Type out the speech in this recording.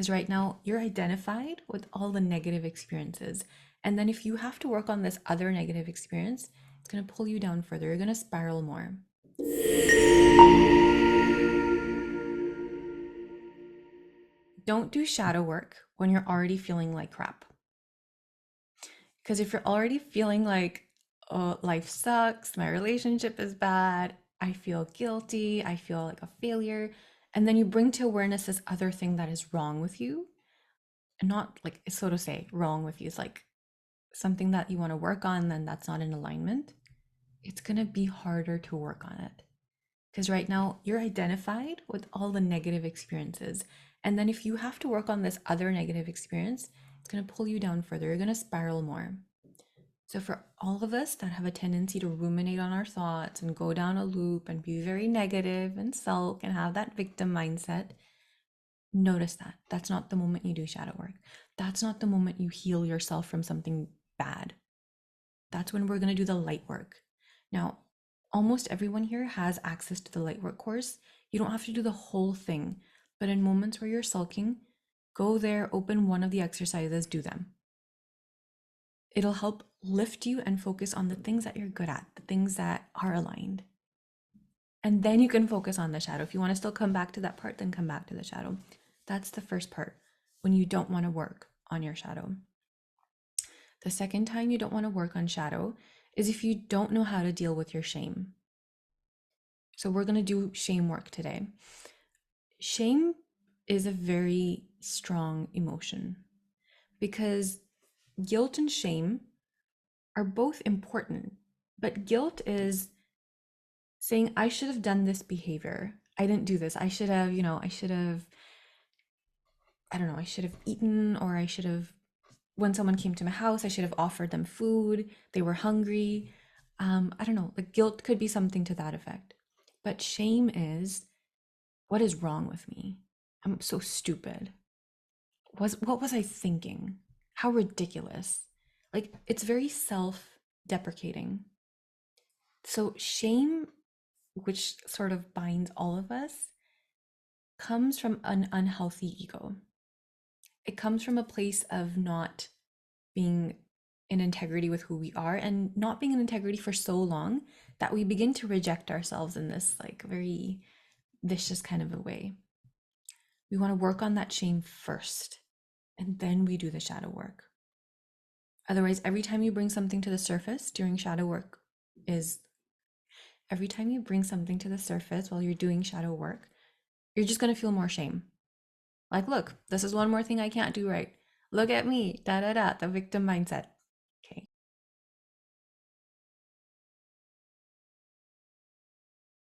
Because right now you're identified with all the negative experiences. And then if you have to work on this other negative experience, it's going to pull you down further. You're going to spiral more. Don't do shadow work when you're already feeling like crap. Because if you're already feeling like, oh, life sucks, my relationship is bad, I feel guilty, I feel like a failure, and then you bring to awareness this other thing that is wrong with you, and not like, so to say, wrong with you, it's like something that you want to work on, then that's not in alignment, it's going to be harder to work on it. Because right now you're identified with all the negative experiences. And then if you have to work on this other negative experience, it's going to pull you down further. You're going to spiral more. So, for all of us that have a tendency to ruminate on our thoughts and go down a loop and be very negative and sulk and have that victim mindset, notice that. That's not the moment you do shadow work. That's not the moment you heal yourself from something bad. That's when we're going to do the light work. Now, almost everyone here has access to the light work course. You don't have to do the whole thing, but in moments where you're sulking, go there, open one of the exercises, do them. It'll help lift you and focus on the things that you're good at, the things that are aligned. And then you can focus on the shadow. If you want to still come back to that part, then come back to the shadow. That's the first part when you don't want to work on your shadow. The second time you don't want to work on shadow is if you don't know how to deal with your shame. So we're going to do shame work today. Shame is a very strong emotion because guilt and shame are both important, but guilt is saying, I should have done this behavior. I didn't do this. I should have, I don't know, I should have eaten, or I should have, when someone came to my house, I should have offered them food. They were hungry. I don't know, like guilt could be something to that effect. But shame is, what is wrong with me? I'm so stupid. What was I thinking? How ridiculous. Like it's very self-deprecating. So shame, which sort of binds all of us, comes from an unhealthy ego. It comes from a place of not being in integrity with who we are and not being in integrity for so long that we begin to reject ourselves in this like very vicious kind of a way. We want to work on that shame first and then we do the shadow work. Otherwise, every time you bring something to the surface during shadow work is every time you bring something to the surface while you're doing shadow work, you're just going to feel more shame. Like, look, this is one more thing I can't do right. Look at me, da da da, the victim mindset.